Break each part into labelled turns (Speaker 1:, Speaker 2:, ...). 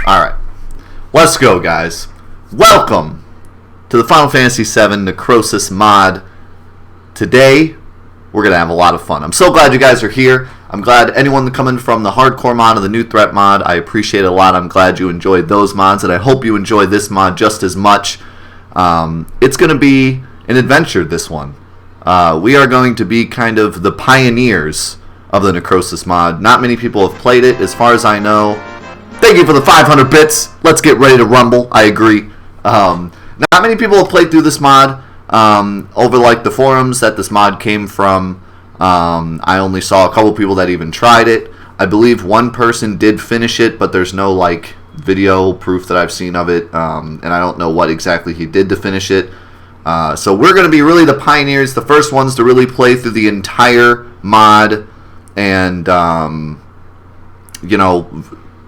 Speaker 1: Alright, let's go, guys. Welcome to the Final Fantasy VII Necrosis Mod. Today, we're going to have a lot of fun. I'm so glad you guys are here. I'm glad anyone coming from the Hardcore mod or the New Threat mod, I appreciate it a lot. I'm glad you enjoyed those mods, and I hope you enjoy this mod just as much. It's going to be an adventure, this one. We are going to be kind of the pioneers of the Necrosis mod. Not many people have played it, as far as I know. Thank you for the 500 bits. Let's get ready to rumble. I agree. Not many people have played through this mod. Over like the forums that this mod came from, I only saw a couple people that even tried it. I believe one person did finish it, but there's no like video proof that I've seen of it, and I don't know what exactly he did to finish it. So we're going to be really the pioneers, the first ones to really play through the entire mod and, you know,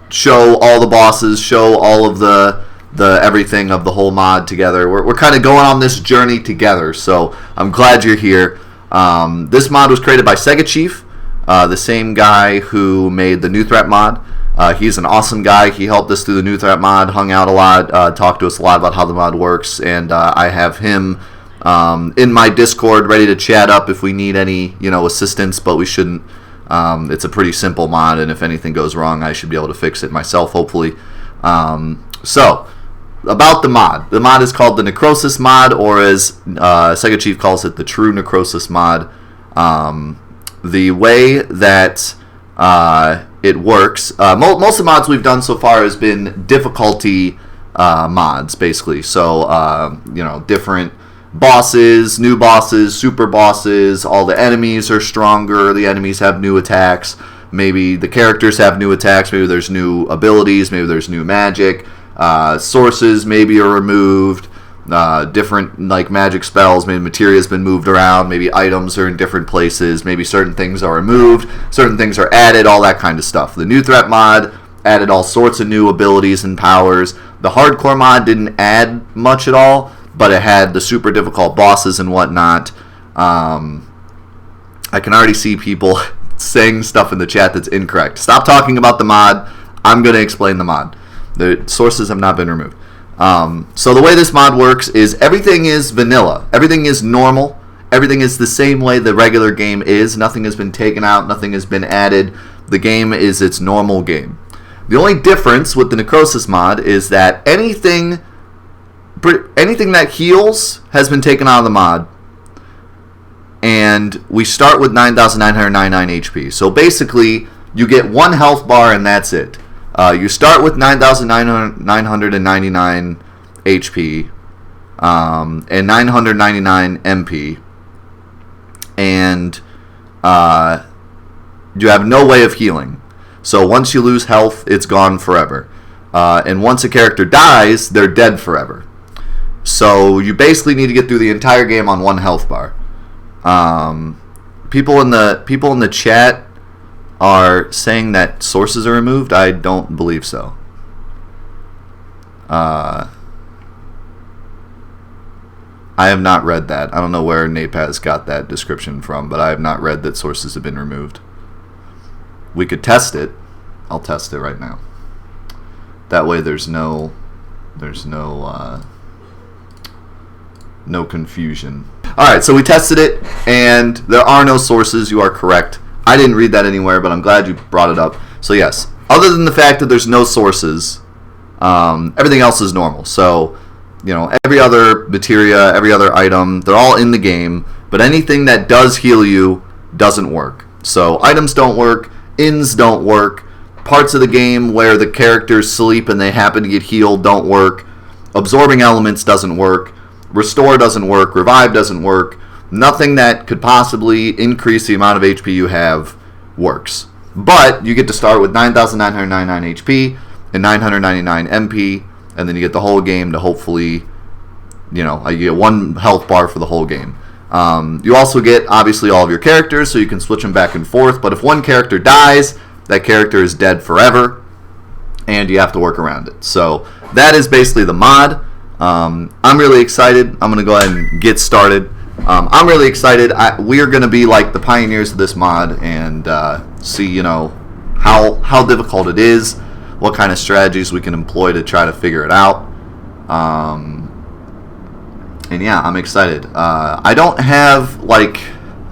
Speaker 1: show all the bosses, show all of the everything of the whole mod together. We're kind of going on this journey together, so I'm glad you're here. This mod was created by SegaChief, the same guy who made the New Threat mod. He's an awesome guy. He helped us through the New Threat mod, hung out a lot, talked to us a lot about how the mod works, and I have him in my Discord ready to chat up if we need any, you know, assistance, but we shouldn't. It's a pretty simple mod, and if anything goes wrong, I should be able to fix it myself, hopefully. So, about the mod. The mod is called the Necrosis Mod, or as SegaChief calls it, the True Necrosis Mod. The way that it works, most of the mods we've done so far has been difficulty mods, basically. So, you know, different bosses, new bosses, super bosses, all the enemies are stronger, the enemies have new attacks, maybe the characters have new attacks, maybe there's new abilities, maybe there's new magic, sources maybe are removed, different like magic spells, maybe materia's been moved around, maybe items are in different places, maybe certain things are removed, certain things are added, all that kind of stuff. The New Threat mod added all sorts of new abilities and powers. The Hardcore mod didn't add much at all, but it had the super difficult bosses and whatnot. I can already see people saying stuff in the chat that's incorrect. Stop talking about the mod. I'm going to explain the mod. The sources have not been removed. So the way this mod works is everything is vanilla. Everything is normal. Everything is the same way the regular game is. Nothing has been taken out. Nothing has been added. The game is its normal game. The only difference with the Necrosis mod is that anything that heals has been taken out of the mod, and we start with 9,999 HP. So basically, you get one health bar and that's it. You start with 9,999 HP and 999 MP, and you have no way of healing. So once you lose health, it's gone forever. And once a character dies, they're dead forever. So you basically need to get through the entire game on one health bar. People in the chat are saying that sources are removed. I don't believe so. I have not read that. I don't know where Napaz got that description from, but I have not read that sources have been removed. We could test it. I'll test it right now. That way there's no confusion. Alright, so we tested it, and there are no sources. You are correct. I didn't read that anywhere, but I'm glad you brought it up. So yes, other than the fact that there's no sources, everything else is normal. So, you know, every other materia, every other item, they're all in the game, but anything that does heal you doesn't work. So items don't work, inns don't work, parts of the game where the characters sleep and they happen to get healed don't work, absorbing elements doesn't work, restore doesn't work, revive doesn't work. Nothing that could possibly increase the amount of HP you have works. But you get to start with 9,999 HP and 999 MP, and then you get the whole game to hopefully, you know, you get one health bar for the whole game. You also get, obviously, all of your characters, so you can switch them back and forth. But if one character dies, that character is dead forever, and you have to work around it. So that is basically the mod. I'm really excited. I'm going to go ahead and get started. I'm really excited. We are going to be like the pioneers of this mod and see, you know, how difficult it is. what kind of strategies we can employ to try to figure it out. And yeah, I'm excited. I don't have like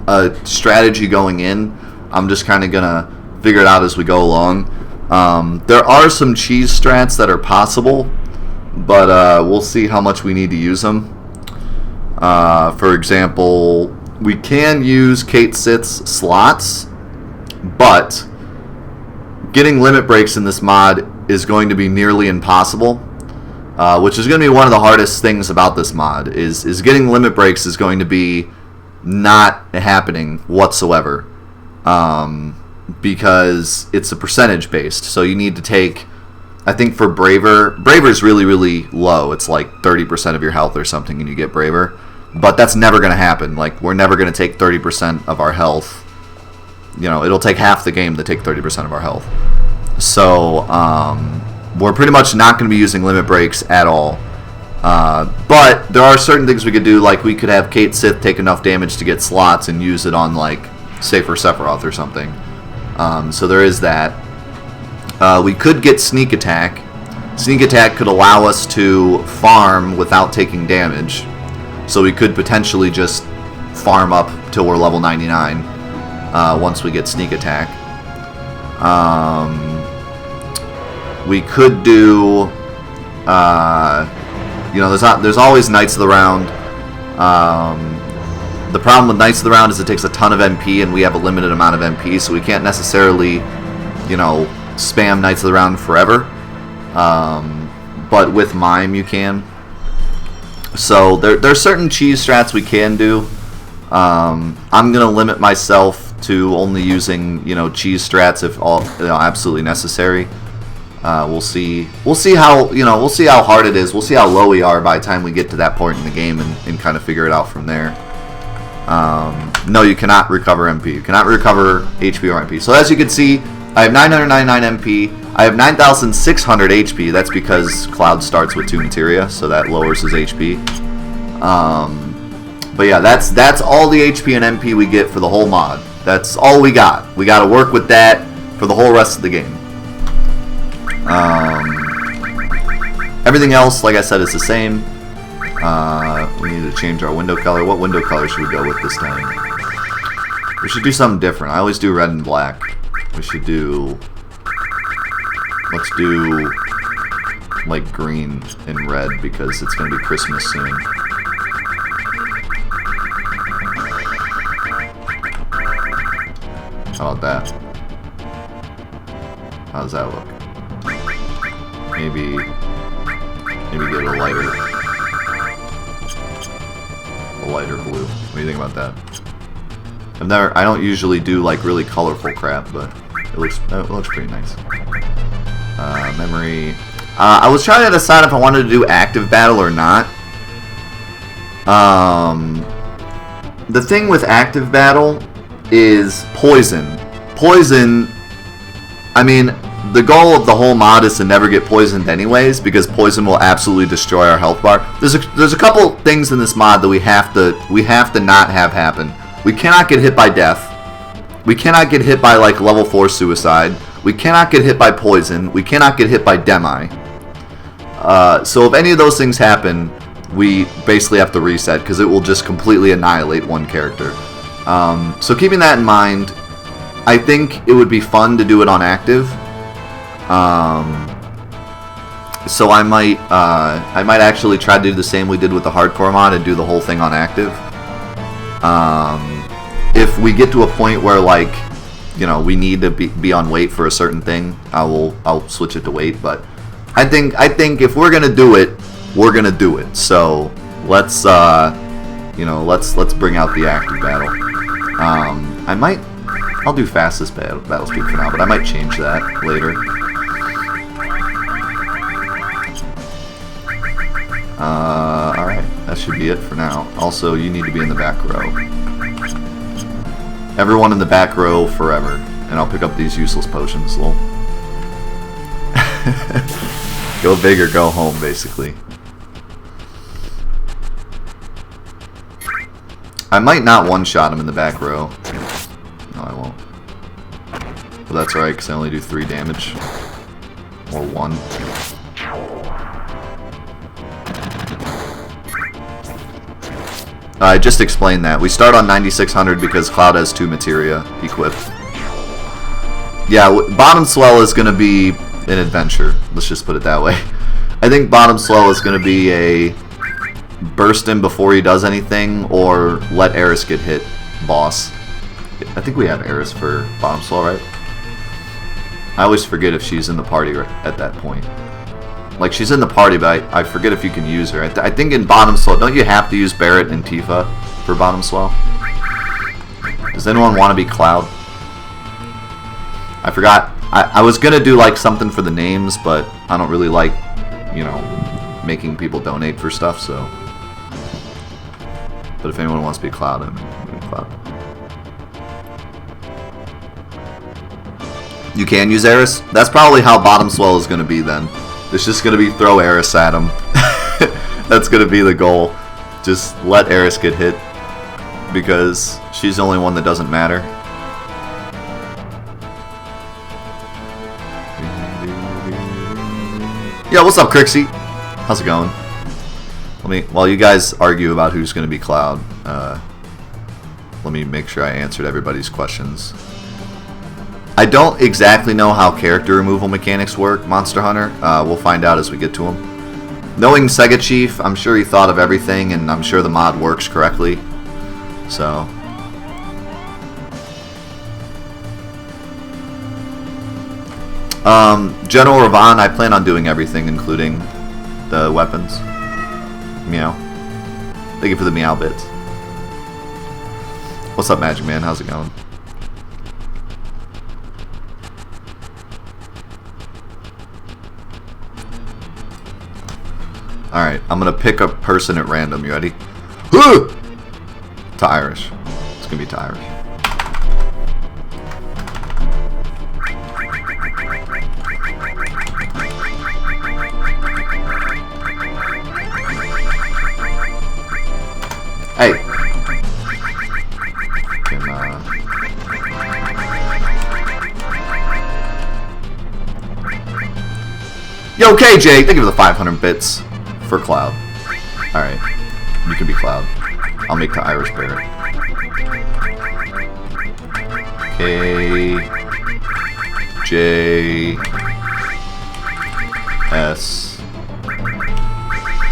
Speaker 1: a strategy going in. I'm just kind of gonna figure it out as we go along. There are some cheese strats that are possible, but we'll see how much we need to use them. For example, we can use Kate Sith's slots, but getting limit breaks in this mod is going to be nearly impossible, which is going to be one of the hardest things about this mod. Is getting limit breaks is going to be not happening whatsoever, because it's a percentage based. So you need to take, I think for Braver is really, really low. It's like 30% of your health or something, and you get Braver. But that's never going to happen. Like, we're never going to take 30% of our health. You know, it'll take half the game to take 30% of our health. So, we're pretty much not going to be using limit breaks at all. But there are certain things we could do, like we could have Kate Sith take enough damage to get slots and use it on, like, say for Sephiroth or something. So there is that. We could get Sneak Attack. Sneak Attack could allow us to farm without taking damage. So we could potentially just farm up till we're level 99 once we get Sneak Attack. We could do, you know, there's always Knights of the Round. The problem with Knights of the Round is it takes a ton of MP, and we have a limited amount of MP, so we can't necessarily, you know, spam Knights of the Round forever. But with Mime, you can. So there's certain cheese strats we can do. I'm gonna limit myself to only using, you know, cheese strats if all, you know, absolutely necessary. We'll see how, you know, we'll see how hard it is. We'll see how low we are by the time we get to that point in the game, and kind of figure it out from there. No, you cannot recover MP. You cannot recover HP or MP. So as you can see, I have 999 MP. I have 9,600 HP. That's because Cloud starts with 2 materia, so that lowers his HP. But yeah, that's all the HP and MP we get for the whole mod. That's all we got. We got to work with that for the whole rest of the game. Everything else, like I said, is the same. We need to change our window color. What window color should we go with this time? We should do something different. I always do red and black. We should do... Let's do like green and red because it's going to be Christmas soon. How about that? How does that look? Maybe get a lighter blue. What do you think about that? I don't usually do like really colorful crap, but it looks pretty nice. Memory. I was trying to decide if I wanted to do active battle or not. The thing with active battle is poison. Poison, I mean, the goal of the whole mod is to never get poisoned anyways, because poison will absolutely destroy our health bar. There's a couple things in this mod that we have to not have happen. We cannot get hit by death. We cannot get hit by like level 4 suicide. We cannot get hit by poison. We cannot get hit by demi. So if any of those things happen, we basically have to reset because it will just completely annihilate one character. So keeping that in mind, I think it would be fun to do it on active. So I might actually try to do the same we did with the hardcore mod and do the whole thing on active. If we get to a point where, like, you know, we need to be on wait for a certain thing, I'll switch it to wait. But I think if we're gonna do it, we're gonna do it. So let's let's bring out the active battle. I'll do fastest battle speed for now, but I might change that later. Alright, that should be it for now. Also, you need to be in the back row. Everyone in the back row forever. And I'll pick up these useless potions, lol. Go big or go home, basically. I might not one-shot him in the back row. No, I won't. But that's alright, because I only do 3 damage. or 1. I just explained that. We start on 9600 because Cloud has 2 materia equipped. Yeah, bottom swell is going to be an adventure. Let's just put it that way. I think bottom swell is going to be a burst him before he does anything, or let Eris get hit boss. I think we have Eris for bottom swell, right? I always forget if she's in the party at that point. Like, she's in the party, but I forget if you can use her. I think in bottom swell, don't you have to use Barret and Tifa for bottom swell? Does anyone want to be Cloud? I forgot. I was going to do, like, something for the names, but I don't really like, you know, making people donate for stuff, so. But if anyone wants to be Cloud, I'm going to be Cloud. You can use Eris? That's probably how bottom swell is going to be then. It's just going to be throw Eris at him. That's going to be the goal. Just let Eris get hit. Because she's the only one that doesn't matter. Yo, what's up, Crixie? How's it going? While you guys argue about who's going to be Cloud, let me make sure I answered everybody's questions. I don't exactly know how character removal mechanics work, Monster Hunter. We'll find out as we get to them. Knowing SegaChief, I'm sure he thought of everything, and I'm sure the mod works correctly. So. General Ravan, I plan on doing everything, including the weapons. Meow. Thank you for the meow bits. What's up, Magic Man? How's it going? Alright, I'm gonna pick a person at random. You ready? To Irish. It's gonna be to Irish. Hey. Yo, KJ, thank you for the 500 bits. For Cloud. Alright. You can be Cloud. I'll make the Irish Barret. K J S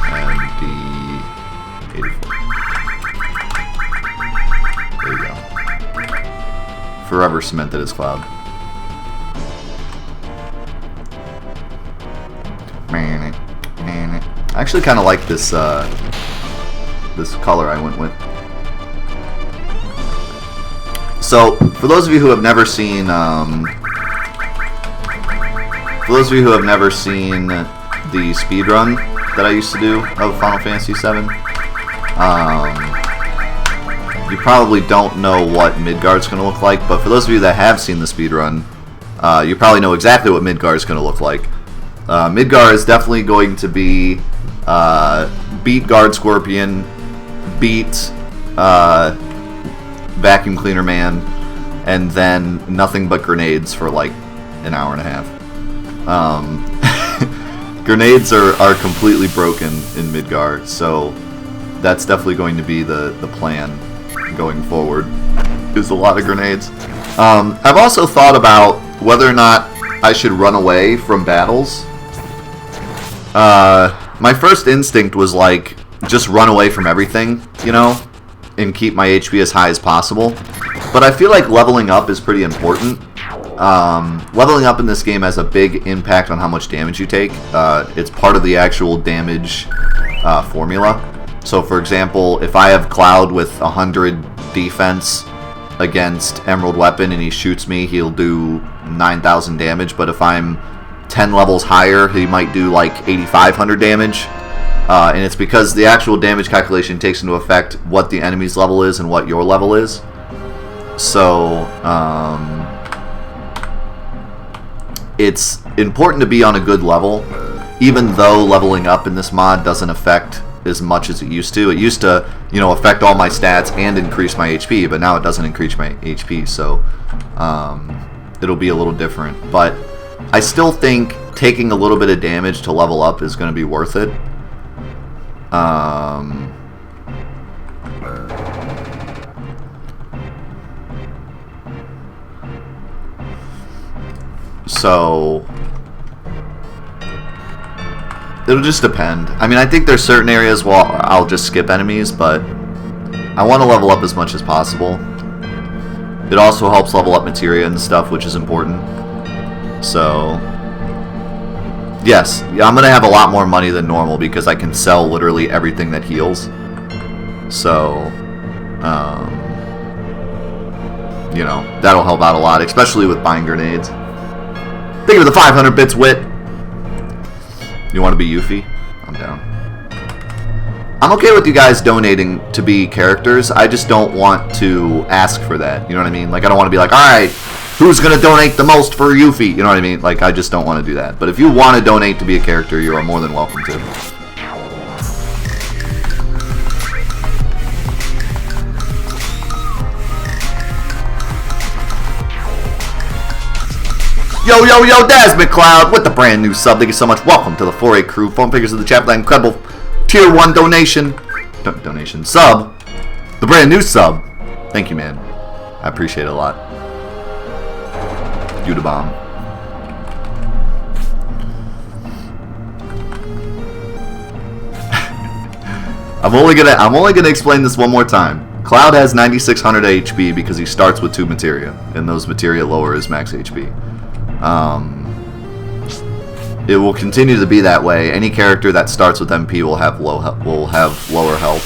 Speaker 1: and D 84. There you go. Forever cemented as Cloud. I actually kind of like this this color I went with. So, for those of you who have never seen, the speedrun that I used to do of Final Fantasy VII, you probably don't know what Midgard's going to look like. But for those of you that have seen the speedrun, you probably know exactly what Midgard's going to look like. Midgar is definitely going to be beat Guard Scorpion, beat Vacuum Cleaner Man, and then nothing but grenades for like an hour and a half. Grenades are completely broken in Midgar, so that's definitely going to be the plan going forward. Is a lot of grenades. I've also thought about whether or not I should run away from battles. My first instinct was like, just run away from everything, you know, and keep my HP as high as possible. But I feel like leveling up is pretty important. Leveling up in this game has a big impact on how much damage you take. It's part of the actual damage formula. So for example, if I have Cloud with 100 defense against Emerald Weapon and he shoots me, he'll do 9,000 damage. But if I'm 10 levels higher, he might do like 8,500 damage. And it's because the actual damage calculation takes into effect what the enemy's level is and what your level is. So, it's important to be on a good level, even though leveling up in this mod doesn't affect as much as it used to. It used to, you know, affect all my stats and increase my HP, but now it doesn't increase my HP, so it'll be a little different. But I still think taking a little bit of damage to level up is going to be worth it. So it'll just depend. I mean, I think there's certain areas where I'll just skip enemies, but I want to level up as much as possible. It also helps level up materia and stuff, which is important. So yes, I'm going to have a lot more money than normal because I can sell literally everything that heals. So, you know, that'll help out a lot, especially with buying grenades. Think of the 500 bits, Wit. You want to be Yuffie? I'm down. I'm okay with you guys donating to be characters. I just don't want to ask for that. You know what I mean? Like, I don't want to be like, alright, who's going to donate the most for Yuffie? You know what I mean? Like, I just don't want to do that. But if you want to donate to be a character, you are more than welcome to. Yo, yo, yo, Daz McCloud with the brand new sub. Thank you so much. Welcome to the 4A crew. Phone figures of the chat. That incredible tier 1 donation. Sub. The brand new sub. Thank you, man. I appreciate it a lot. You the bomb. I'm only gonna explain this one more time. Cloud has 9600 HP because he starts with 2 materia, and those materia lower his max HP. It will continue to be that way. Any character that starts with MP will have lower health.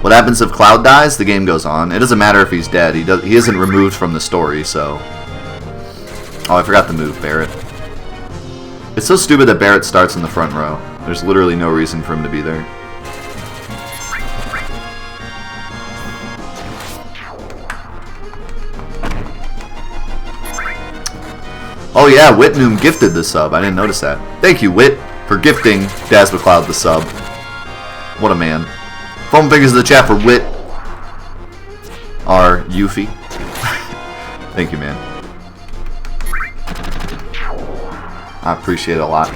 Speaker 1: What happens if Cloud dies? The game goes on. It doesn't matter if he's dead. He isn't removed from the story, so. Oh, I forgot to move Barret. It's so stupid that Barret starts in the front row. There's literally no reason for him to be there. Oh yeah, Whitnoom gifted the sub. I didn't notice that. Thank you, Whit, for gifting Daz McCloud the sub. What a man. Phone figures in the chat for Whit are Yuffie. Thank you, man. I appreciate it a lot.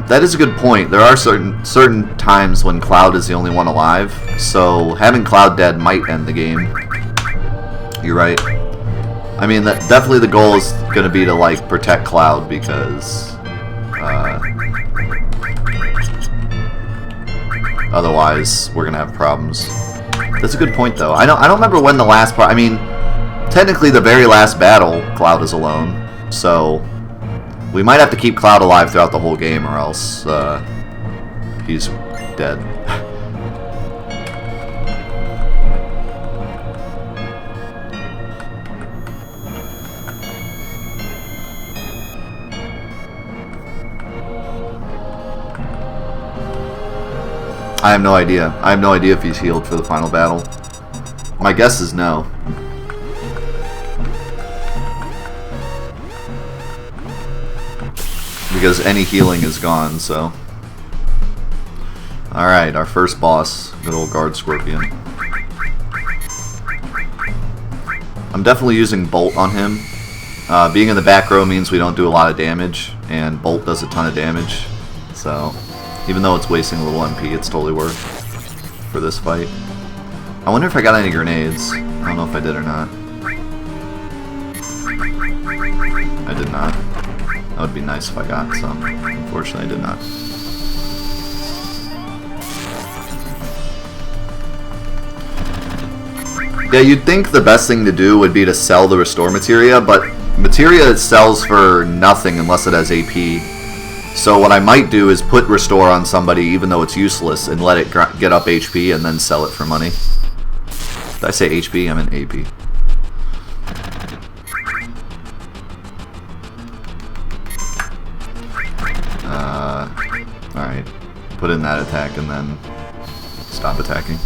Speaker 1: That is a good point. There are certain times when Cloud is the only one alive, so having Cloud dead might end the game. You're right. I mean, that definitely the goal is going to be to like protect Cloud because otherwise we're going to have problems. That's a good point, though. I don't remember when the last part. I mean, technically the very last battle, Cloud is alone, so. We might have to keep Cloud alive throughout the whole game, or else he's dead. I have no idea. I have no idea if he's healed for the final battle. My guess is no. Because any healing is gone, so. Alright, our first boss, good old Guard Scorpion. I'm definitely using Bolt on him. Being in the back row means we don't do a lot of damage, and Bolt does a ton of damage. So, even though it's wasting a little MP, it's totally worth for this fight. I wonder if I got any grenades. I don't know if I did or not. I did not. That would be nice if I got some. Unfortunately, I did not. Yeah, you'd think the best thing to do would be to sell the restore materia, but materia sells for nothing unless it has AP. So what I might do is put restore on somebody even though it's useless and let it get up HP and then sell it for money. Did I say HP? I meant AP. Alright, put in that attack and then stop attacking.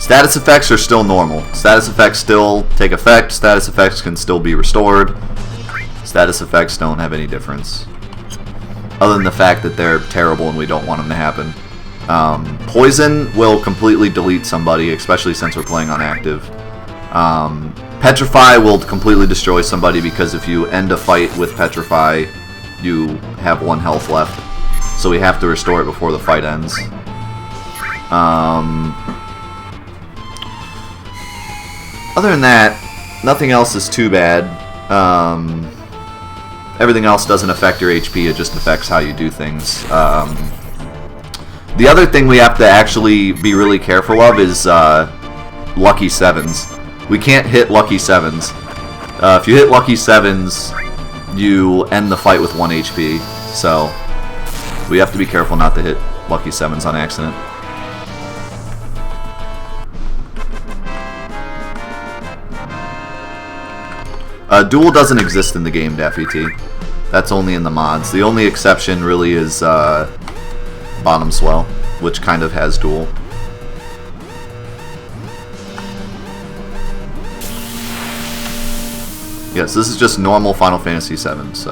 Speaker 1: Status effects are still normal. Status effects still take effect. Status effects can still be restored. Status effects don't have any difference, other than the fact that they're terrible and we don't want them to happen. Poison will completely delete somebody, especially since we're playing on active. Petrify will completely destroy somebody, because if you end a fight with Petrify, you have 1 health left. So we have to restore it before the fight ends. Other than that, nothing else is too bad. Everything else doesn't affect your HP, it just affects how you do things. The other thing we have to actually be really careful of is lucky 7s. We can't hit lucky 7s. If you hit lucky 7s, you end the fight with 1 HP. So we have to be careful not to hit lucky 7s on accident. Duel doesn't exist in the game, Daffy T. That's only in the mods. The only exception really is Bottom Swell, which kind of has duel. Yes, this is just normal Final Fantasy VII, so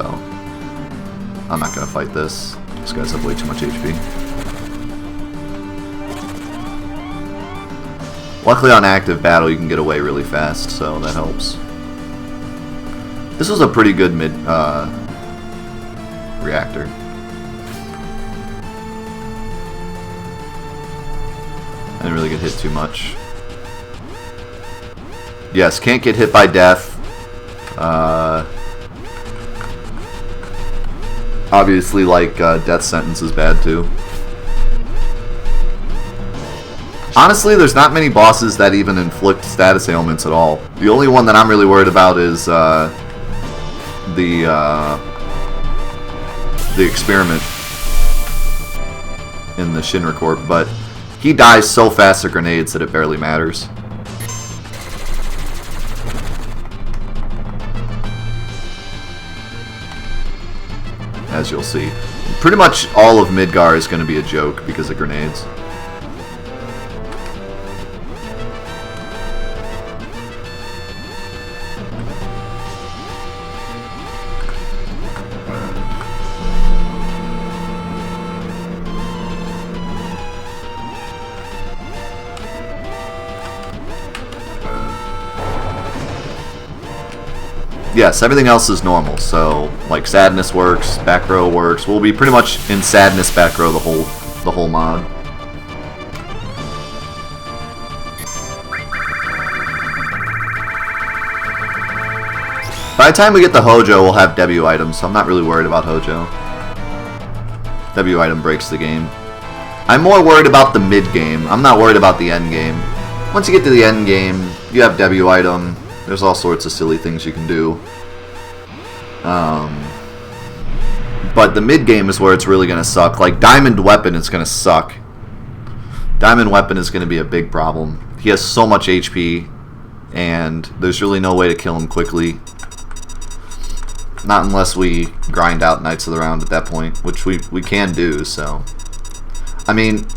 Speaker 1: I'm not going to fight this. These guys have way too much HP. Luckily on active battle you can get away really fast, so that helps. This was a pretty good mid reactor. I didn't really get hit too much. Yes, can't get hit by death. Obviously, like, death sentence is bad too. Honestly, there's not many bosses that even inflict status ailments at all. The only one that I'm really worried about is the experiment in the Shinra Corp, but he dies so fast to grenades that it barely matters. As you'll see, pretty much all of Midgar is going to be a joke because of grenades. Yes, everything else is normal, so like sadness works, back row works. We'll be pretty much in sadness back row the whole mod. By the time we get the Hojo, we'll have W items, so I'm not really worried about Hojo. W item breaks the game. I'm more worried about the mid game. I'm not worried about the end game. Once you get to the end game, you have W item. There's all sorts of silly things you can do. But the mid game is where it's really going to suck. Like Diamond Weapon is going to suck. Diamond Weapon is going to be a big problem. He has so much HP, and there's really no way to kill him quickly. Not unless we grind out Knights of the Round at that point, which we can do, so. I mean,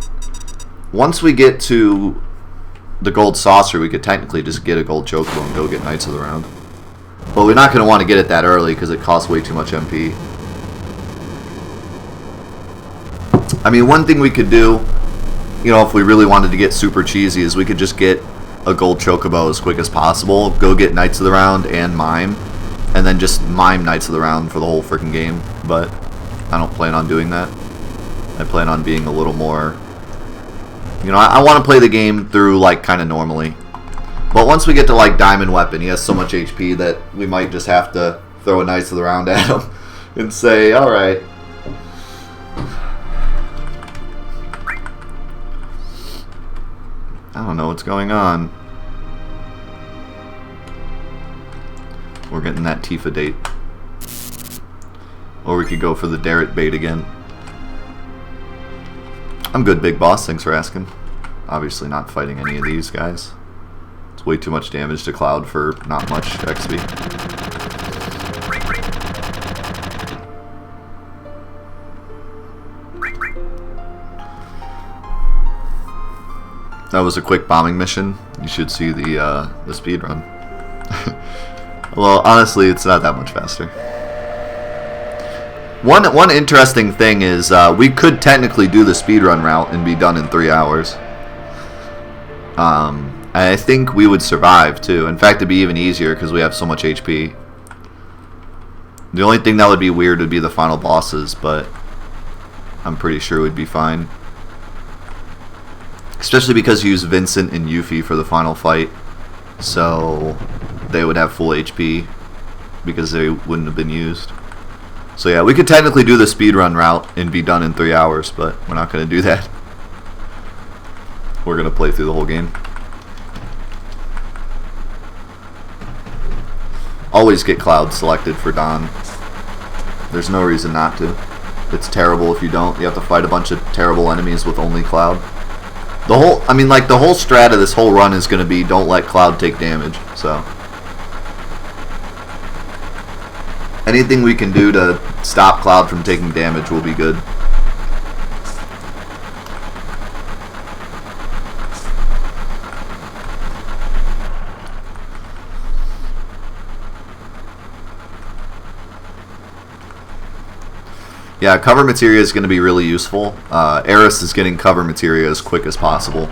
Speaker 1: once we get to the Gold Saucer, we could technically just get a Gold Chocobo and go get Knights of the Round. But we're not going to want to get it that early because it costs way too much MP. I mean, one thing we could do, you know, if we really wanted to get super cheesy, is we could just get a Gold Chocobo as quick as possible, go get Knights of the Round and Mime, and then just mime Knights of the Round for the whole freaking game. But I don't plan on doing that. I plan on being a little more, you know, I want to play the game through, like, kind of normally. But once we get to, like, Diamond Weapon, he has so much HP that we might just have to throw a Knights of the Round at him and say, alright. I don't know what's going on. We're getting that Tifa date. Or we could go for the Darrett bait again. I'm good, Big Boss. Thanks for asking. Obviously not fighting any of these guys. It's way too much damage to Cloud for not much XP. That was a quick bombing mission. You should see the speed run. Well, honestly, it's not that much faster. One interesting thing is we could technically do the speedrun route and be done in 3 hours. I think we would survive too. In fact, it'd be even easier because we have so much HP. The only thing that would be weird would be the final bosses, but I'm pretty sure we'd be fine. Especially because you use Vincent and Yuffie for the final fight, so they would have full HP because they wouldn't have been used. So yeah, we could technically do the speedrun route and be done in 3 hours, but we're not going to do that. We're going to play through the whole game. Always get Cloud selected for Dawn. There's no reason not to. It's terrible if you don't. You have to fight a bunch of terrible enemies with only Cloud. The whole strat of this whole run is going to be don't let Cloud take damage, so anything we can do to stop Cloud from taking damage will be good. Yeah, cover materia is going to be really useful. Eris is getting cover materia as quick as possible.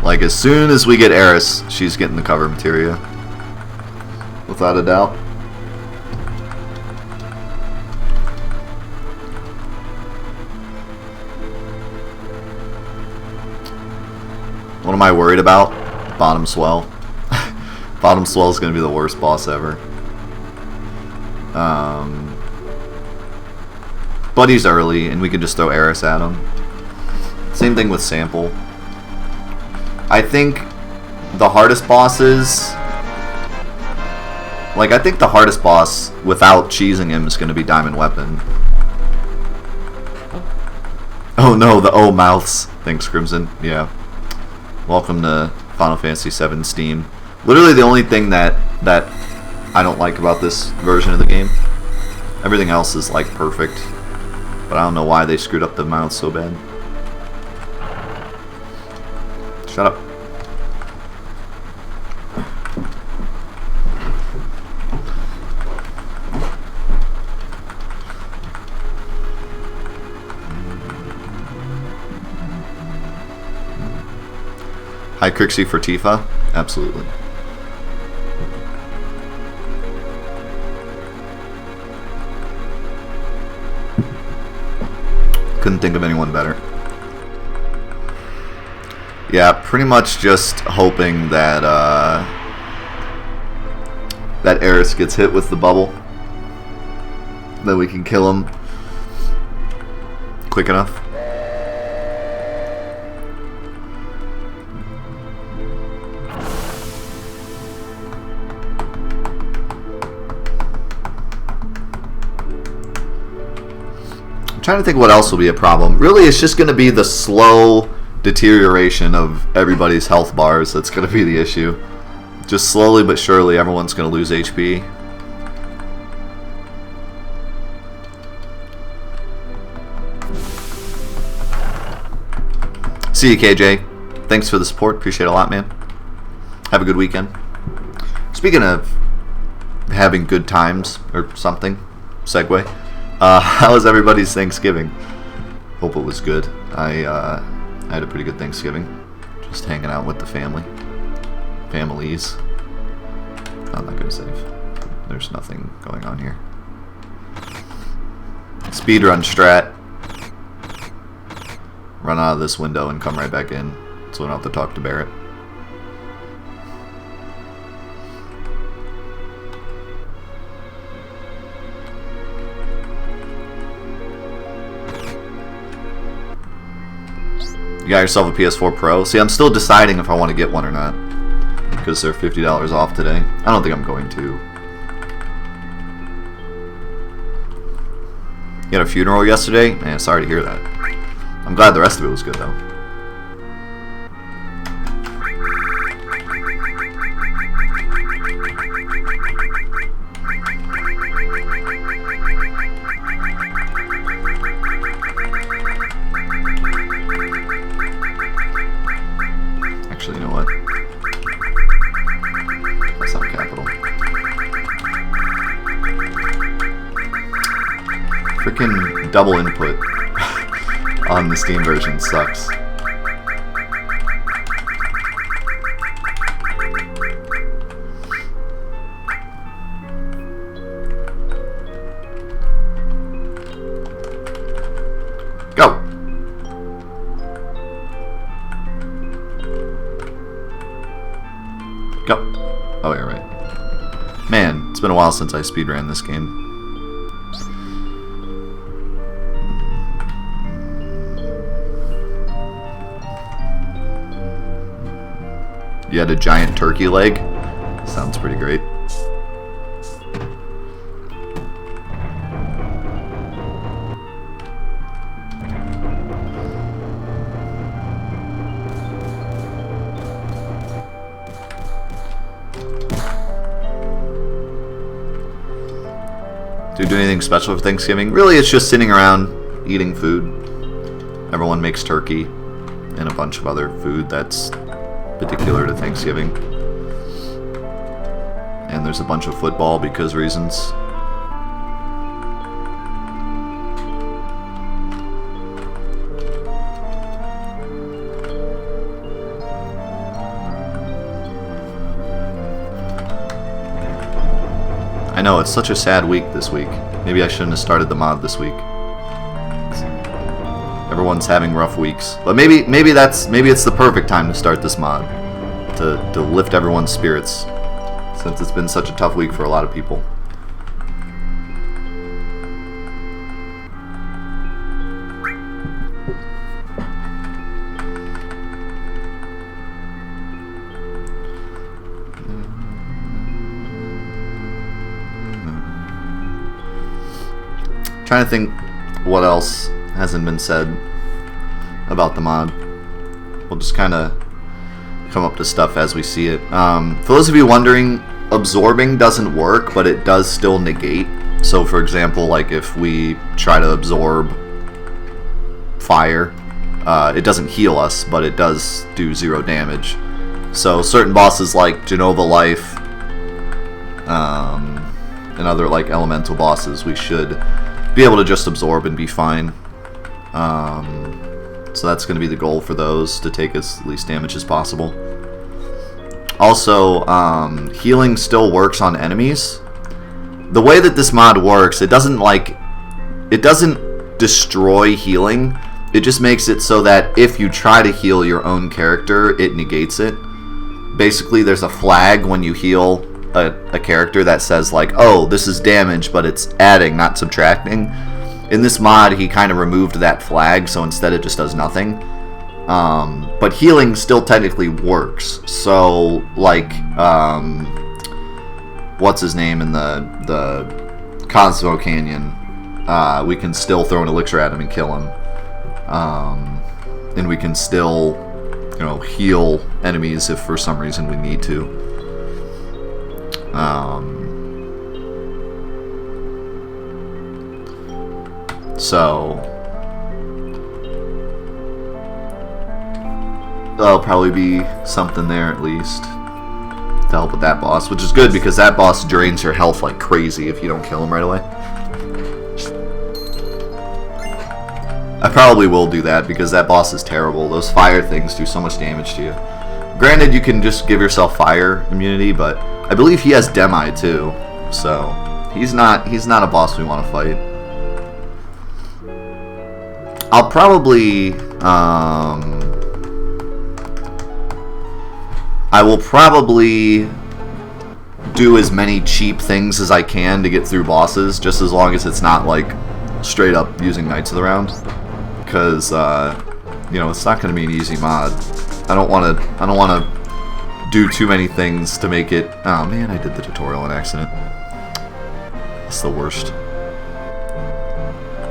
Speaker 1: Like, as soon as we get Eris, she's getting the cover materia. Without a doubt. What am I worried about? Bottom swell. Bottom swell is going to be the worst boss ever. But he's early, and we can just throw Eris at him. Same thing with Sample. I think the hardest bosses... Like, I think the hardest boss, without cheesing him, is going to be Diamond Weapon. Oh no, the O mouths. Thanks, Crimson. Yeah. Welcome to Final Fantasy VII Steam. Literally the only thing that I don't like about this version of the game. Everything else is like perfect, but I don't know why they screwed up the mouths so bad. Shut up. Hi, Crixie for Tifa. Absolutely. Couldn't think of anyone better. Yeah, pretty much just hoping that that Eris gets hit with the bubble, that we can kill him quick enough. Trying to think what else will be a problem. Really, it's just going to be the slow deterioration of everybody's health bars that's going to be the issue. Just slowly but surely, everyone's going to lose HP. See you, KJ. Thanks for the support. Appreciate it a lot, man. Have a good weekend. Speaking of having good times or something, segue. How was everybody's Thanksgiving? Hope it was good. I had a pretty good Thanksgiving. Just hanging out with the family. Families. I'm not gonna save. There's nothing going on here. Speedrun strat. Run out of this window and come right back in, so we don't have to talk to Barrett. You got yourself a PS4 Pro? See, I'm still deciding if I want to get one or not, because they're $50 off today. I don't think I'm going to. You had a funeral yesterday? Man, sorry to hear that. I'm glad the rest of it was good, though. Freaking double input on the Steam version sucks. Go! Go. Oh, you're right. Man, it's been a while since I speedran this game. You had a giant turkey leg? Sounds pretty great. Do you do anything special for Thanksgiving? Really, it's just sitting around eating food. Everyone makes turkey and a bunch of other food that's particular to Thanksgiving. And there's a bunch of football because reasons. I know, it's such a sad week this week. Maybe I shouldn't have started the mod this week. Everyone's having rough weeks. But maybe it's the perfect time to start this mod. To lift everyone's spirits. Since it's been such a tough week for a lot of people. Trying to think what else hasn't been said about the mod. We'll just kind of come up to stuff as we see it. For those of you wondering, absorbing doesn't work, but it does still negate. So for example, like if we try to absorb fire, it doesn't heal us, but it does do 0 damage. So certain bosses like Genova Life and other like elemental bosses, we should be able to just absorb and be fine. So that's going to be the goal for those, to take as least damage as possible. Also, healing still works on enemies. The way that this mod works, it doesn't destroy healing. It just makes it so that if you try to heal your own character, it negates it. Basically, there's a flag when you heal a character that says like, oh, this is damage, but it's adding, not subtracting. In this mod, he kind of removed that flag, so instead it just does nothing. But healing still technically works. So, like, what's his name in the Cosmo Canyon? We can still throw an elixir at him and kill him. And we can still, you know, heal enemies if for some reason we need to. So there'll probably be something there at least to help with that boss, which is good because that boss drains your health like crazy if you don't kill him right away. I probably will do that because that boss is terrible. Those fire things do so much damage to you. Granted, you can just give yourself fire immunity, but I believe he has Demi too, so he's not a boss we want to fight. I'll probably I will probably do as many cheap things as I can to get through bosses, just as long as it's not like straight up using Knights of the Round, because you know, it's not going to be an easy mod. I don't want to do too many things to make it. Oh man, I did the tutorial on accident. That's the worst.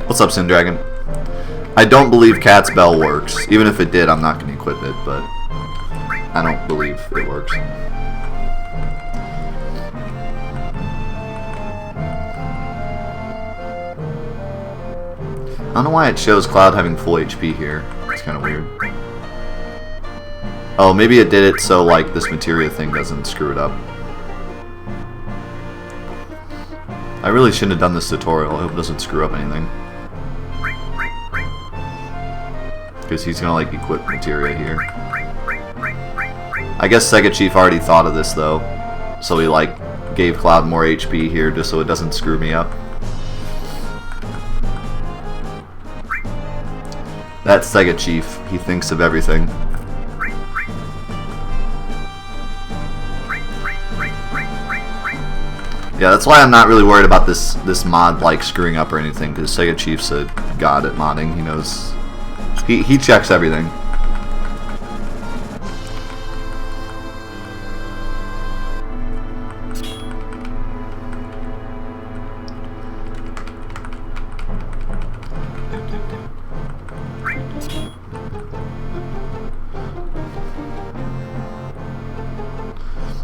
Speaker 1: What's up, Sindragon? I don't believe Cat's Bell works. Even if it did, I'm not going to equip it, but I don't believe it works. I don't know why it shows Cloud having full HP here. It's kind of weird. Oh, maybe it did it so like this materia thing doesn't screw it up. I really shouldn't have done this tutorial. I hope it doesn't screw up anything. Because he's gonna like equip materia here. I guess SegaChief already thought of this though, so he like gave Cloud more HP here just so it doesn't screw me up. That's SegaChief. He thinks of everything. Yeah, that's why I'm not really worried about this mod like screwing up or anything, because SegaChief's a god at modding. He knows. He checks everything.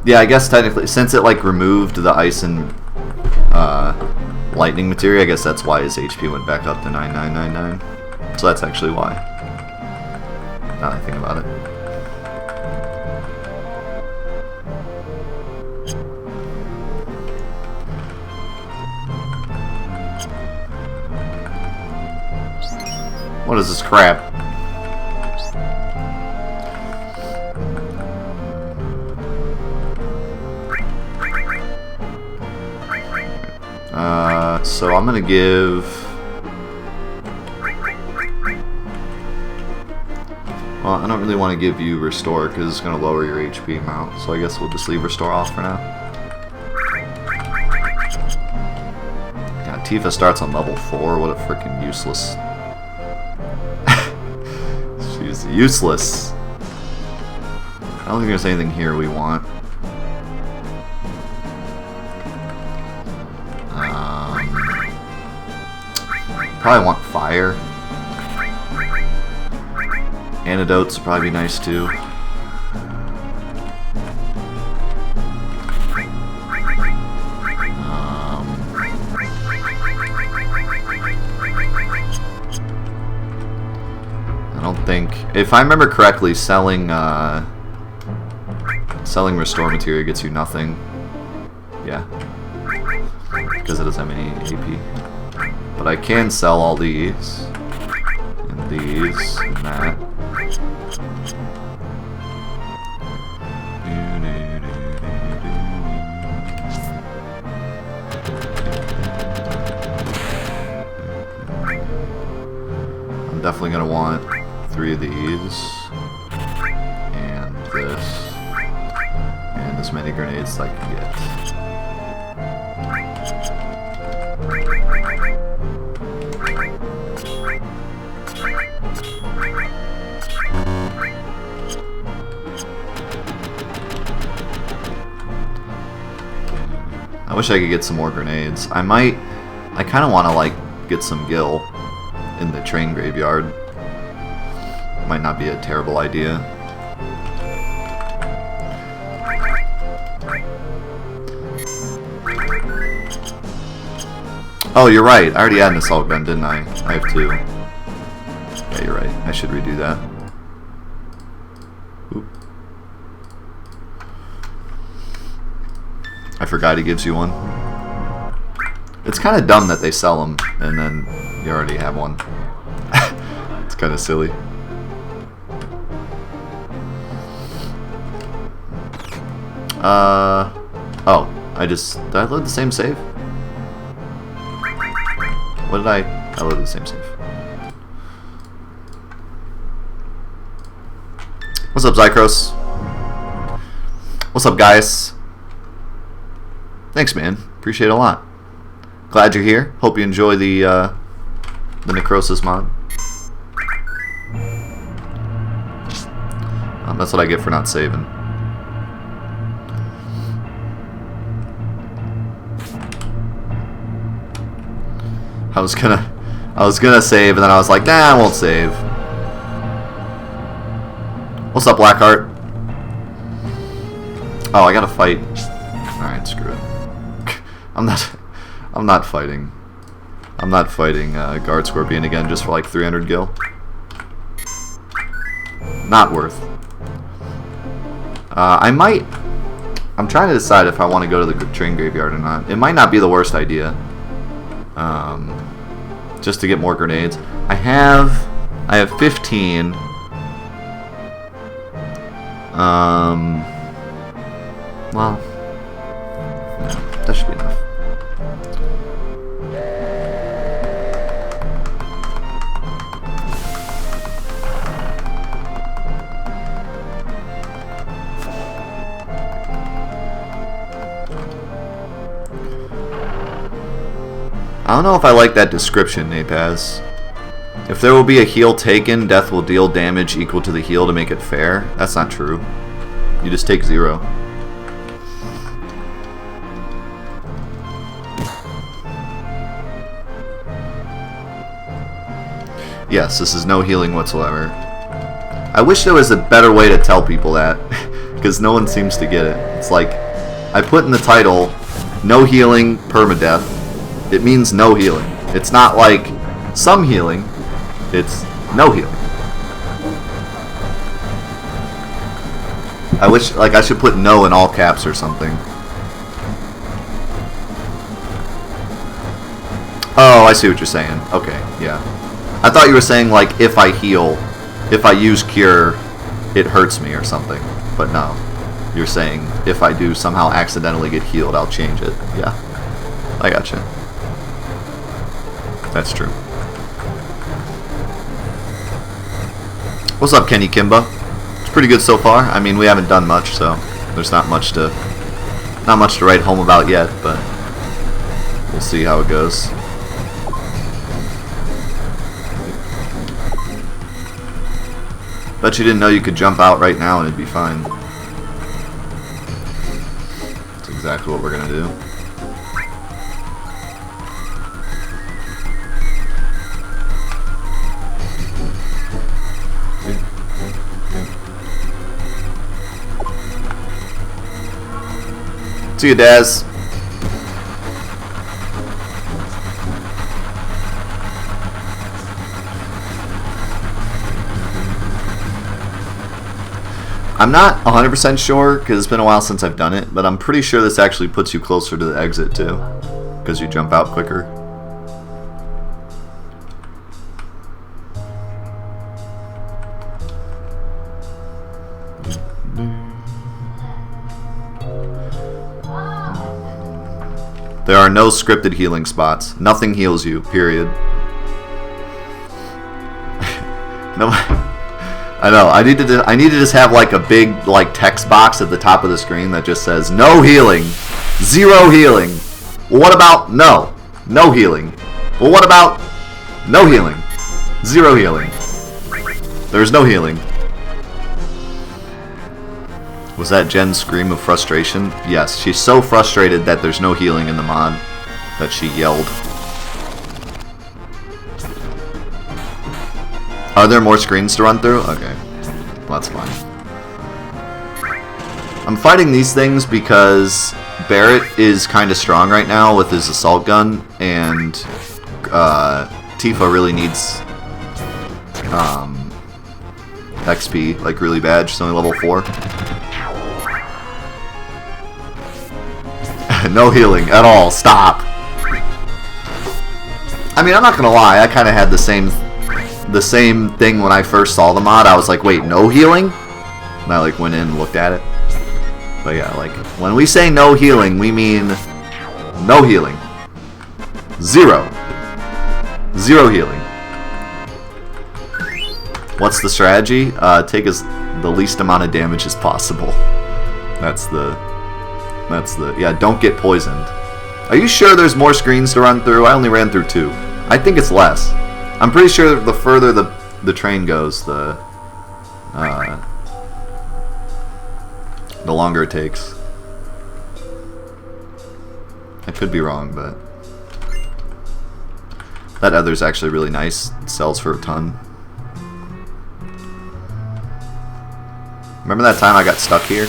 Speaker 1: Yeah, I guess technically, since it like removed the ice and lightning materia, I guess that's why his HP went back up to 9999. So that's actually why. Now that I think about it. What is this crap? So I'm gonna give. Well, I don't really want to give you restore because it's gonna lower your HP amount. So I guess we'll just leave restore off for now. Yeah, Tifa starts on level 4. What a freaking useless. She's useless. I don't think there's anything here we want. Probably want fire. Antidotes would probably be nice too. I don't think, if I remember correctly, selling restore materia gets you nothing. Yeah, because it doesn't have any AP. But I can sell all these, and these, and that. I'm definitely going to want 3 of these, and this, and as many grenades as I can get. I wish I could get some more grenades. I kind of want to like get some gil in the train graveyard. Might not be a terrible idea. Oh, you're right. I already had an assault gun, didn't I? I have 2. Yeah, you're right. I should redo that. Oop. I forgot he gives you one. It's kind of dumb that they sell them and then you already have one. It's kind of silly. Oh, did I load the same save? What did I loaded the same save. What's up, Zycros? What's up, guys? Thanks, man. Appreciate it a lot. Glad you're here. Hope you enjoy the Necrosis mod. That's what I get for not saving. I was gonna save, and then I was like, nah, I won't save. What's up, Blackheart? Oh, I gotta fight. Alright, screw it. I'm not fighting. I'm not fighting Guard Scorpion again just for like 300 gil. Not worth. I'm trying to decide if I want to go to the train graveyard or not. It might not be the worst idea. Just to get more grenades. I have I have 15. Well, yeah, that should be enough. I don't know if I like that description, Napaz. If there will be a heal taken, death will deal damage equal to the heal to make it fair. That's not true. You just take 0. Yes, this is no healing whatsoever. I wish there was a better way to tell people that, because no one seems to get it. It's like, I put in the title, no healing, perma-death. It means no healing. It's not like some healing, it's no healing. I wish, like, I should put no in all caps or something. Oh, I see what you're saying. Okay, yeah. I thought you were saying, like, if I heal, if I use cure, it hurts me or something. But no. You're saying, if I do somehow accidentally get healed, I'll change it. Yeah. I gotcha. That's true. What's up, Kenny Kimba? It's pretty good so far. I mean, we haven't done much, so there's not much to write home about yet, but we'll see how it goes. Bet you didn't know you could jump out right now and it'd be fine. That's exactly what we're gonna do. See you, Daz. I'm not 100% sure because it's been a while since I've done it, but I'm pretty sure this actually puts you closer to the exit too, because you jump out quicker. There are no scripted healing spots. Nothing heals you, period. No, I know. I need to just have like a big like text box at the top of the screen that just says no healing, 0 healing. Well, what about no healing? Well, what about no healing, 0 healing? There's no healing. Was that Jen's scream of frustration? Yes, she's so frustrated that there's no healing in the mod that she yelled. Are there more screens to run through? Okay, well, that's fine. I'm fighting these things because Barrett is kind of strong right now with his assault gun, and Tifa really needs XP, like really bad. She's only level 4. No healing at all. Stop. I mean, I'm not gonna lie. I kind of had the same thing when I first saw the mod. I was like, wait, no healing? And I like went in and looked at it. But yeah, like when we say no healing, we mean no healing. 0 healing. What's the strategy? Take the least amount of damage as possible. That's the yeah, don't get poisoned. Are you sure there's more screens to run through? I only ran through 2. I think it's less. I'm pretty sure the further the train goes, the longer it takes. I could be wrong, but that other's actually really nice. It sells for a ton. Remember that time I got stuck here?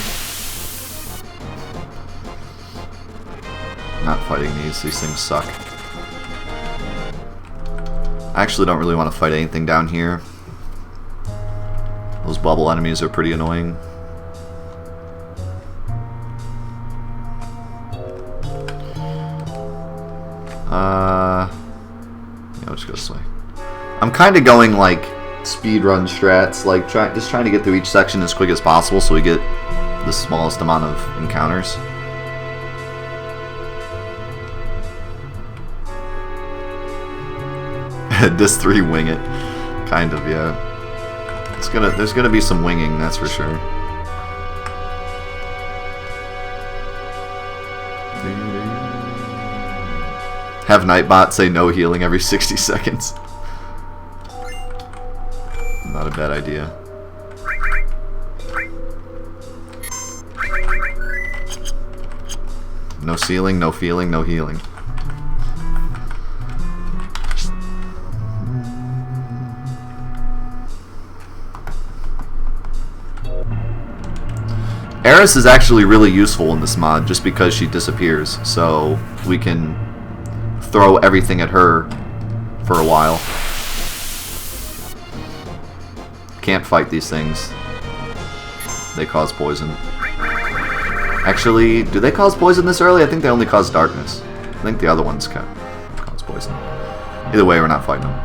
Speaker 1: Not fighting these things suck. I actually don't really want to fight anything down here. Those bubble enemies are pretty annoying. Yeah, let's go this way. I'm kind of going like speedrun strats, like just trying to get through each section as quick as possible so we get the smallest amount of encounters. This 3 wing it, kind of, yeah. There's gonna be some winging, that's for sure. Have Nightbot say no healing every 60 seconds. Not a bad idea. No ceiling, no feeling, no healing. Eris is actually really useful in this mod just because she disappears, so we can throw everything at her for a while. Can't fight these things. They cause poison. Actually, do they cause poison this early? I think they only cause darkness. I think the other ones can cause poison. Either way, we're not fighting them.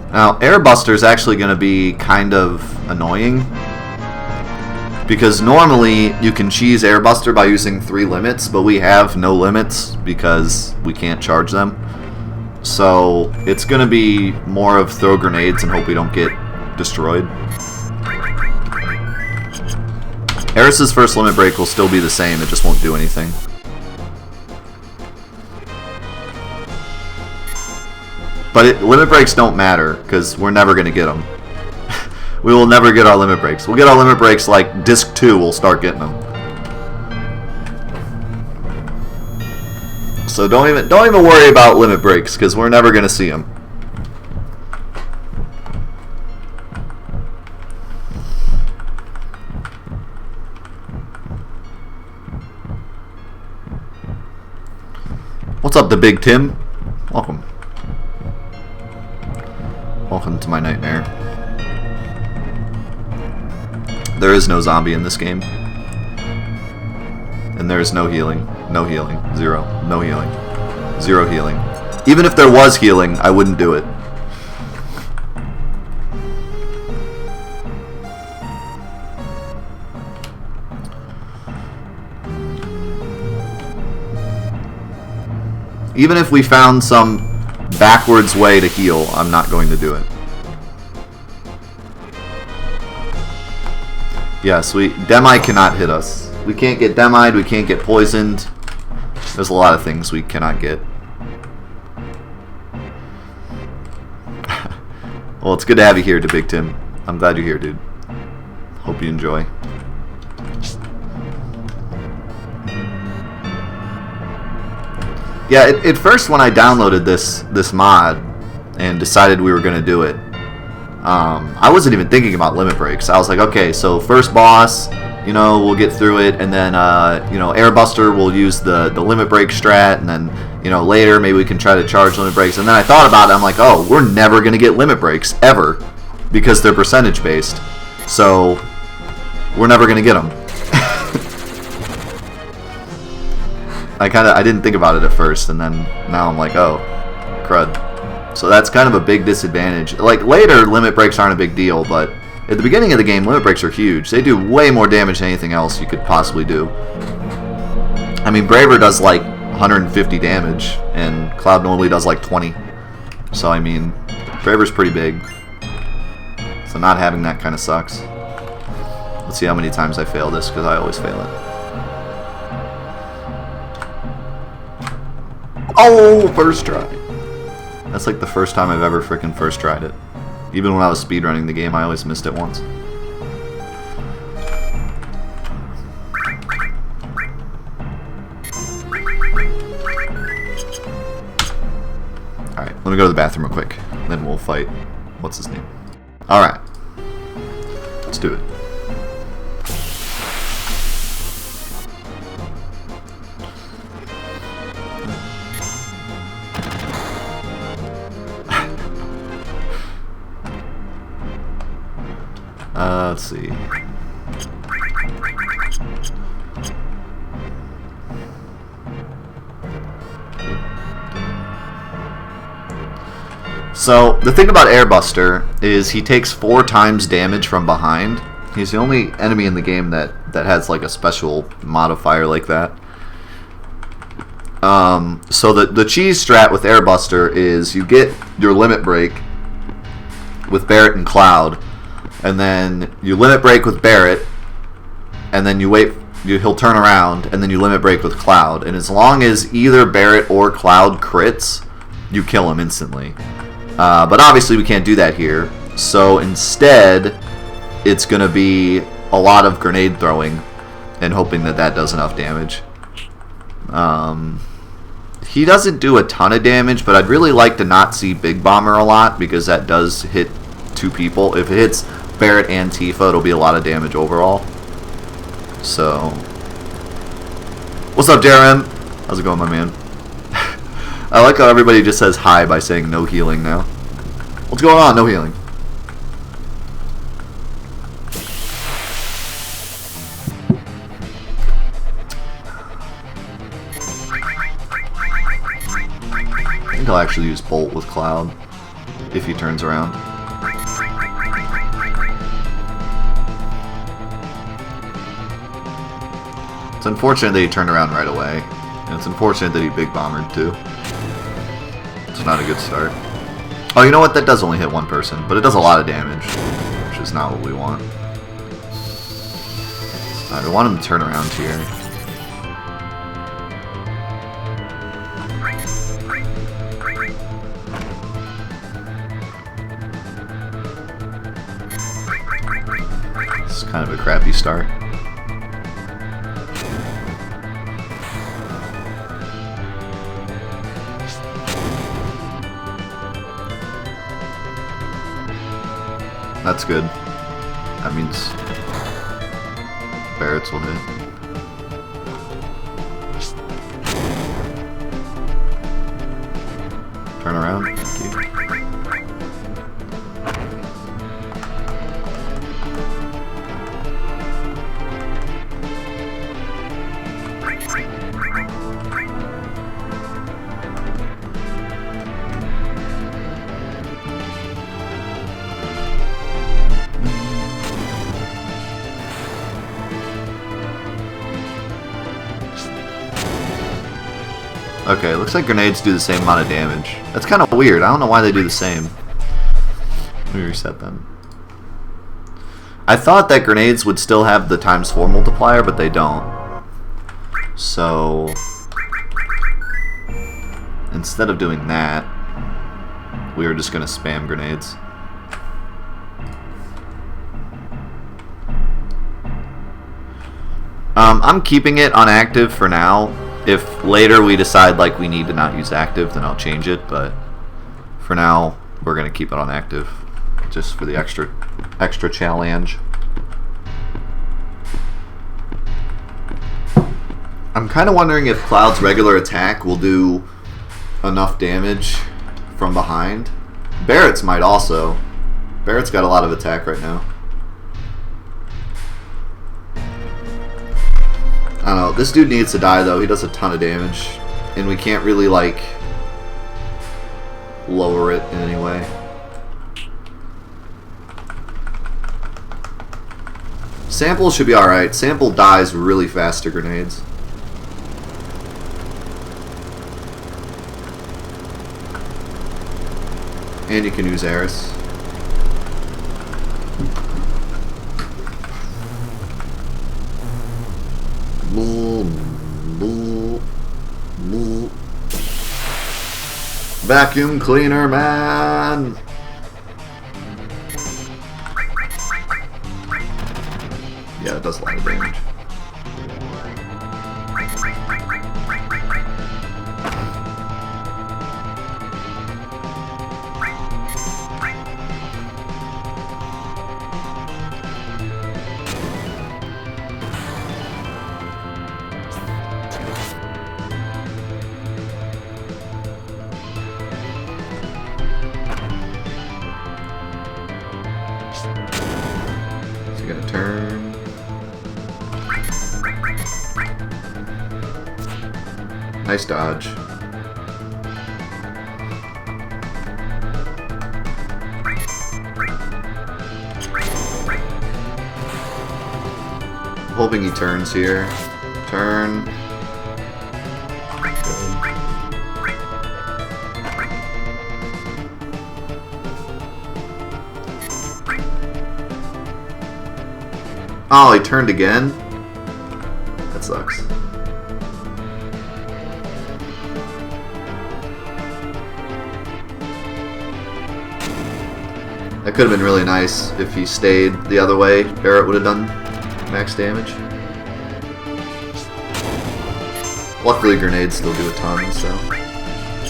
Speaker 1: Now, Airbuster is actually going to be kind of annoying because normally you can cheese Airbuster by using 3 limits, but we have no limits because we can't charge them. So it's going to be more of throw grenades and hope we don't get destroyed. Eris's first limit break will still be the same, it just won't do anything. But limit breaks don't matter, because we're never going to get them. We will never get our limit breaks. We'll get our limit breaks like Disc 2, we'll start getting them. So don't even worry about limit breaks, because we're never going to see them. What's up, the Big Tim? Welcome. Welcome to my nightmare. There is no zombie in this game. And there is no healing. No healing. 0. No healing. 0 healing. Even if there was healing, I wouldn't do it. Even if we found some backwards way to heal, I'm not going to do it. Yes, Demi cannot hit us. We can't get Demied, we can't get poisoned. There's a lot of things we cannot get. Well, it's good to have you here, Big Tim. I'm glad you're here, dude. Hope you enjoy. Yeah, at first when I downloaded this mod and decided we were going to do it, I wasn't even thinking about limit breaks. I was like, okay, so first boss, you know, we'll get through it, and then, you know, Airbuster will use the limit break strat, and then, you know, later maybe we can try to charge limit breaks. And then I thought about it, I'm like, oh, we're never going to get limit breaks, ever, because they're percentage based. So, we're never going to get them. I didn't think about it at first, and then now I'm like, oh, crud. So that's kind of a big disadvantage. Like, later, limit breaks aren't a big deal, but at the beginning of the game, limit breaks are huge. They do way more damage than anything else you could possibly do. I mean, Braver does like 150 damage, and Cloud normally does like 20. So, I mean, Braver's pretty big. So not having that kind of sucks. Let's see how many times I fail this, because I always fail it. Oh, first try. That's like the first time I've ever freaking first tried it. Even when I was speedrunning the game, I always missed it once. Alright, let me go to the bathroom real quick. Then we'll fight. What's his name? Alright. Let's do it. Let's see. So, the thing about Airbuster is he takes 4 times damage from behind. He's the only enemy in the game that has like a special modifier like that. So the cheese strat with Airbuster is you get your limit break with Barret and Cloud, and then you limit break with Barret, and then you wait. He'll turn around, and then you limit break with Cloud. And as long as either Barret or Cloud crits, you kill him instantly. But obviously we can't do that here. So instead, it's going to be a lot of grenade throwing and hoping that that does enough damage. He doesn't do a ton of damage, but I'd really like to not see Big Bomber a lot because that does hit 2 people. If it hits Barret and Tifa, it'll be a lot of damage overall. So, what's up, Jerem? How's it going, my man? I like how everybody just says hi by saying no healing now. What's going on? No healing. I think I'll actually use Bolt with Cloud if he turns around. It's unfortunate that he turned around right away, and it's unfortunate that he Big Bombered too. It's not a good start. Oh, you know what? That does only hit 1 person, but it does a lot of damage, which is not what we want. Alright, we want him to turn around here. This is kind of a crappy start. That's good. That means Barret's will hit. Turn around. Thank you. Okay, looks like grenades do the same amount of damage. That's kind of weird. I don't know why they do the same. Let me reset them. I thought that grenades would still have the ×4 multiplier, but they don't. So, instead of doing that, we were just going to spam grenades. I'm keeping it on active for now. If later we decide like we need to not use active, then I'll change it, but for now we're going to keep it on active just for the extra challenge. I'm kind of wondering if Cloud's regular attack will do enough damage from behind. Barret's might also. Barret's got a lot of attack right now. I don't know, this dude needs to die though, he does a ton of damage, and we can't really like lower it in any way. Sample should be alright, Sample dies really fast to grenades. And you can use Eris. Vacuum cleaner man. Yeah, it does a lot of damage. Nice dodge. Hoping he turns here. Turn. Oh, he turned again? That sucks. That could have been really nice if he stayed the other way. Barrett would have done max damage. Luckily, grenades still do a ton, so...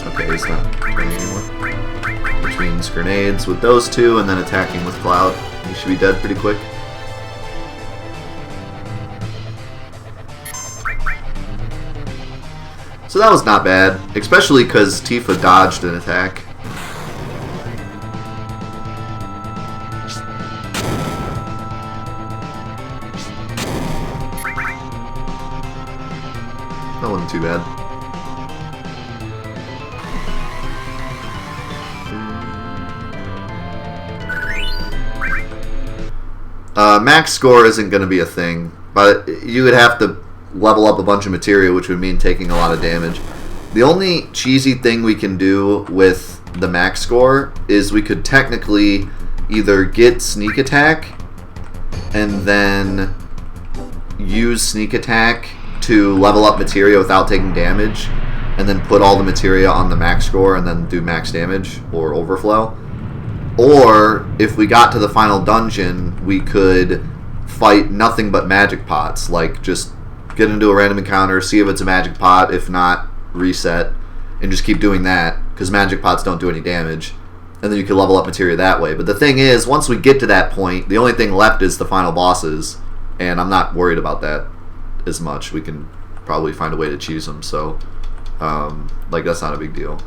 Speaker 1: Okay, he's not turning anymore. Which means grenades with those two, and then attacking with Cloud. He should be dead pretty quick. So that was not bad, especially because Tifa dodged an attack. That wasn't too bad. Max score isn't going to be a thing, but you would have to level up a bunch of materia, which would mean taking a lot of damage. The only cheesy thing we can do with the max score is we could technically either get sneak attack and then use sneak attack to level up materia without taking damage, and then put all the materia on the max score and then do max damage or overflow. Or if we got to the final dungeon, we could fight nothing but magic pots, like just get into a random encounter, see if it's a magic pot, if not, reset, and just keep doing that, because magic pots don't do any damage, and then you can level up materia that way. But the thing is, once we get to that point, the only thing left is the final bosses, and I'm not worried about that as much. We can probably find a way to choose them, so like, that's not a big deal.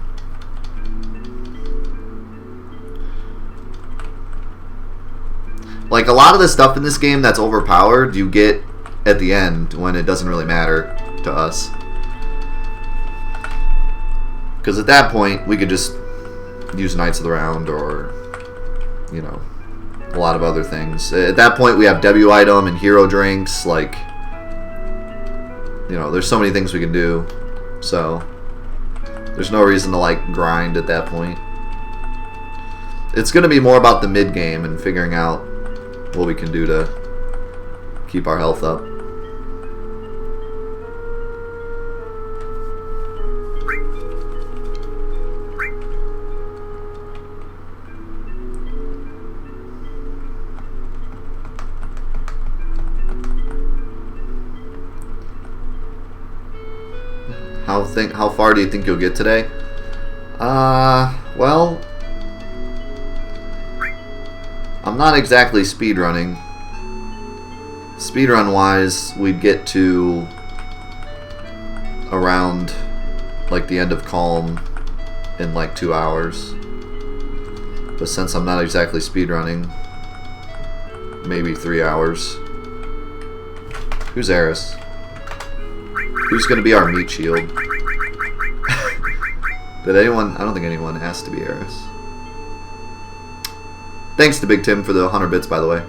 Speaker 1: Like, a lot of the stuff in this game that's overpowered, you get at the end when it doesn't really matter to us. Because at that point, we could just use Knights of the Round or, you know, a lot of other things. At that point, we have W item and hero drinks. Like, you know, there's so many things we can do. So, there's no reason to, like, grind at that point. It's going to be more about the mid-game and figuring out what we can do to keep our health up. How far do you think you'll get today? Well, I'm not exactly speedrunning. Speedrun wise, we'd get to around like the end of Calm in like 2 hours. But since I'm not exactly speedrunning, maybe 3 hours. Who's Eris? Who's gonna be our meat shield? Did anyone? I don't think anyone asked to be Eris. Thanks to Big Tim for the 100 bits, by the way.